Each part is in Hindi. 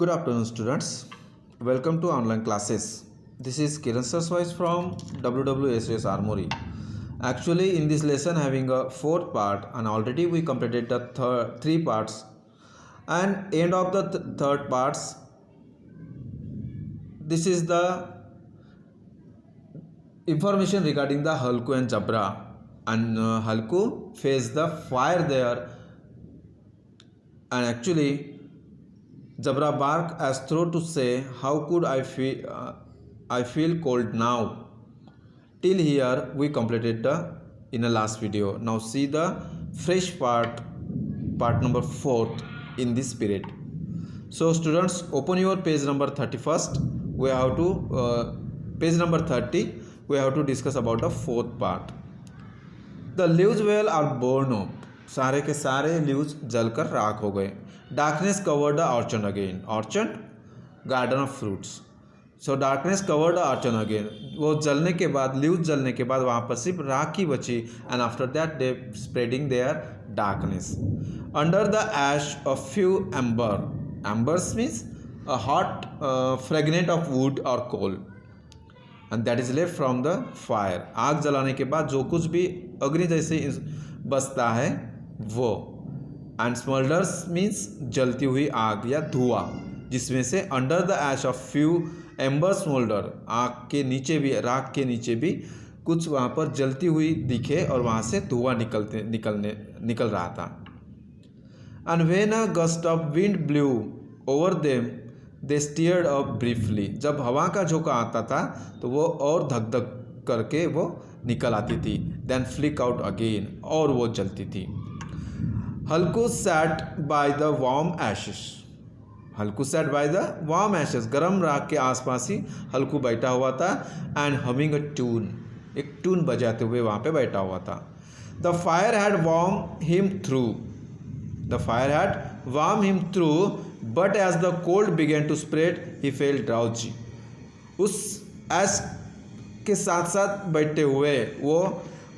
Good afternoon, students. Welcome to online classes. This is Kiran Sir's voice from WWSS Armory. Actually, in this lesson, having a fourth part, and already we completed the three parts. And end of the third parts, this is the information regarding the Halku and Jabra. And Halku faced the fire there, and actually Jabra barked as though to say, "How could I feel? I feel cold now." Till here we completed the in the last video. Now see the fresh part number 4 in this spirit. So students, open your page number 31st. We have to page number 30. We have to discuss about the fourth part. The leaves well are born up. सारे के सारे लीव्स जलकर राख हो गए. Darkness covered the orchard again. Orchard garden of fruits. So darkness covered the orchard again. वो जलने के बाद, लीव्स जलने के बाद वहाँ पर सिर्फ राख ही बची. And after that they spreading their darkness. Under the ash a few ember. Embers means a hot fragment of wood और coal, and that is left from the fire. आग जलाने के बाद जो कुछ भी अग्नि जैसे बचता है वो. एंड स्मोल्डर्स मीन्स जलती हुई आग या धुआं, जिसमें से under the ash of few ember smoulder, आग के नीचे भी, राख के नीचे भी कुछ वहाँ पर जलती हुई दिखे और वहाँ से धुआं निकल रहा था. And when a gust of wind blue over them they steered up briefly. जब हवा का झोंका आता था तो वो और धक धक करके वो निकल आती थी. देन फ्लिक आउट अगेन, और वो जलती थी. Halku sat by the warm ashes. Halku sat by the warm ashes. गर्म राख के आसपास ही हल्कू बैठा हुआ था. एंड हमिंग अ ट्यून, एक ट्यून बजाते हुए वहाँ पे बैठा हुआ था. The fire had warm him through. The fire had warm him through, but as the cold began to spread he fell drowsy. उस एस के साथ साथ बैठते हुए वो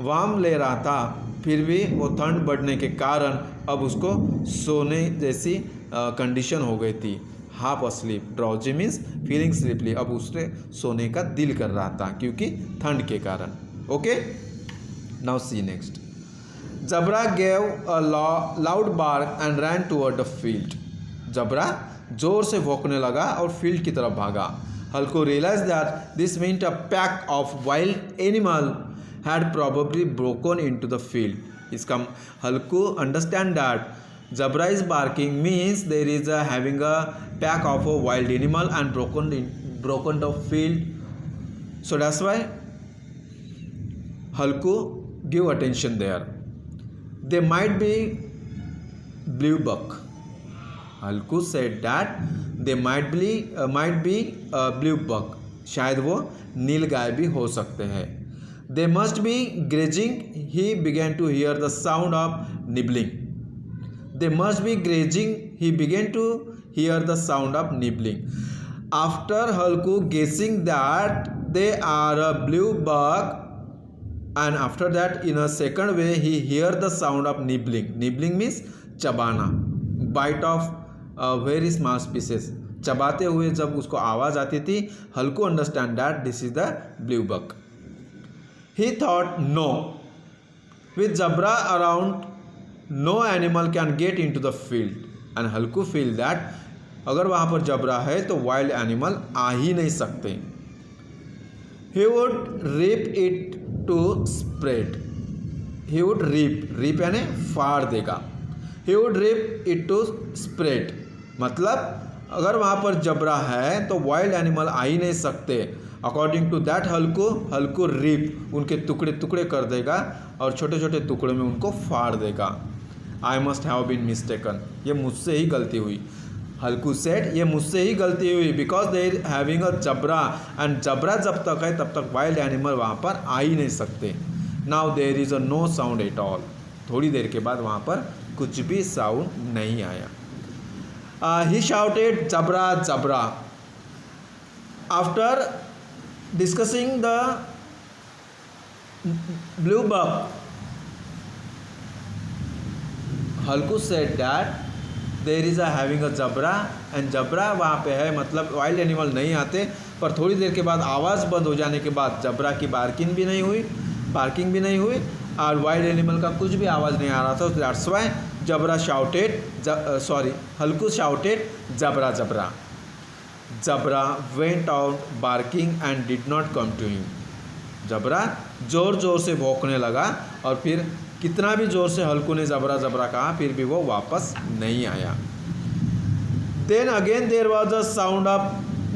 वार्म ले रहा था, फिर भी वो ठंड बढ़ने के कारण अब उसको सोने जैसी कंडीशन हो गई थी. Half asleep. Drowsy means feeling sleepily. अब उसने सोने का दिल कर रहा था क्योंकि ठंड के कारण. Okay, now see next. Jabra gave a loud bark and ran toward the field. Jabra जोर से भौंकने लगा और फील्ड की तरफ भागा. Halku realise that this meant a pack of wild animal had probably broken into the field. इसका हल्कू understand that Jabra is barking means there is a having a pack of a wild animal and broken the field. So that's why Halku give attention there. They might be blue buck. Halku said that they might be blue buck. शायद वो नीलगाय भी हो सकते हैं. They must be grazing. He began to hear the sound of nibbling. They must be grazing. He began to hear the sound of nibbling. After Halku guessing that they are a blue buck, and after that in a second way he hear the sound of nibbling. Nibbling means चबाना, bite of very small pieces. चबाते हुए जब उसको आवाज़ आती थी, हल्कू understand that this is the blue buck. He thought, no, with Jabra around, no animal can get into the field. And Halku feel that अगर वहाँ पर जबरा है तो वाइल्ड एनिमल आ ही नहीं सकते. He would rip it to spread. He would rip यानी फाड़ देगा. He would rip it to spread. मतलब अगर वहाँ पर जबरा है तो वाइल्ड एनिमल आ ही नहीं सकते. According to that Halku rip, उनके टुकड़े टुकड़े कर देगा और छोटे छोटे टुकड़े में उनको फाड़ देगा. I must have been mistaken. ये मुझसे ही गलती हुई. हल्कू सेड, ये मुझसे ही गलती हुई. Because they having a Jabra, and Jabra जब तक है तब तक वाइल्ड एनिमल वहाँ पर आ ही नहीं सकते. Now there is a no sound at all. थोड़ी देर के बाद वहाँ पर कुछ भी साउंड नहीं आया. He shouted Jabra Jabra. After discussing the blue buck, Halku said that there is a having a Jabra and Jabra वहाँ पे है, मतलब वाइल्ड एनिमल नहीं आते, पर थोड़ी देर के बाद आवाज़ बंद हो जाने के बाद जबरा की बार्किंग भी नहीं हुई और वाइल्ड एनिमल का कुछ भी आवाज़ नहीं आ रहा था। That's why Jabra shouted Halku shouted Jabra Jabra. Jabra went out barking and did not come to him. Jabra ज़ोर ज़ोर से भौंकने लगा और फिर कितना भी ज़ोर से हल्कू ने जबरा जबरा कहा फिर भी वो वापस नहीं आया। Then again there was a sound of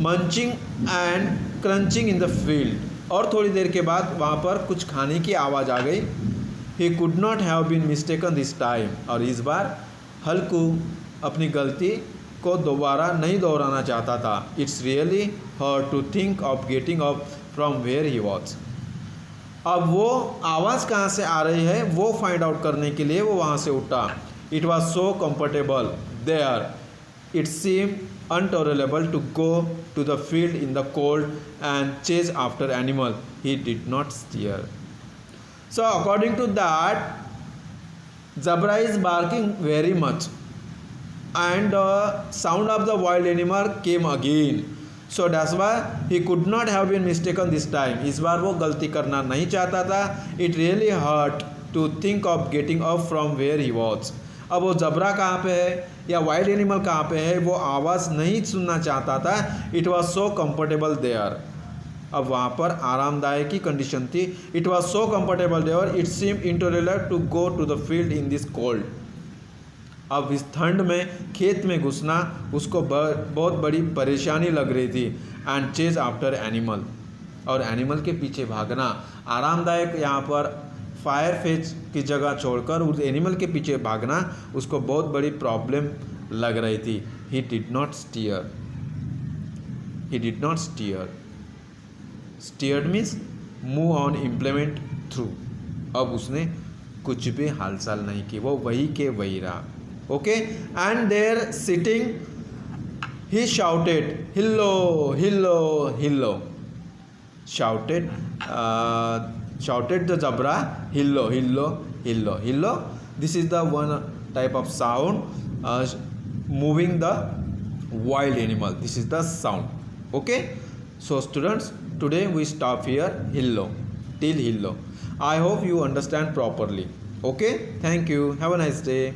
munching and crunching in the field. और थोड़ी देर के बाद वहाँ पर कुछ खाने की आवाज़ आ गई। He could not have been mistaken this time. और इस बार हल्कू अपनी गलती को दोबारा नहीं दोहराना चाहता था। It's really hard to think of getting up from where he was. अब वो आवाज़ कहाँ से आ रही है वो फाइंड आउट करने के लिए वो वहाँ से उठा। It was so comfortable there it seem untolerable to go to the field in the cold and chase after animal. He did not steer. So according to that, zebra is barking very much and sound of the wild animal came again. So that's why he could not have been mistaken this time. इस बार वो गलती करना नहीं चाहता था। It really hurt to think of getting up from where he was. अब वो जबरा कहाँ पे है या वाइल्ड एनिमल कहाँ पे है वो आवाज़ नहीं सुनना चाहता था। It was so comfortable there. अब वहाँ पर आरामदायक की कंडीशन थी। It was so comfortable there it seem intolerable to go to the field in this cold. अब इस ठंड में खेत में घुसना उसको बहुत बड़ी परेशानी लग रही थी। एंड चेज आफ्टर एनिमल, और एनिमल के पीछे भागना आरामदायक, यहाँ पर फायर फेज की जगह छोड़कर उस एनिमल के पीछे भागना उसको बहुत बड़ी प्रॉब्लम लग रही थी। He did not stir. Stirred means move on implement through. अब उसने कुछ भी हालचाल नहीं की, वो वही के वही रहा। Okay, and there sitting he shouted hello hello hello. Shouted the zebra, hillo hillo hillo hillo. This is the one type of sound moving the wild animal. This is the sound. Okay, so students, today we stop here hillo till hillo. I hope you understand properly. Okay, thank you, have a nice day.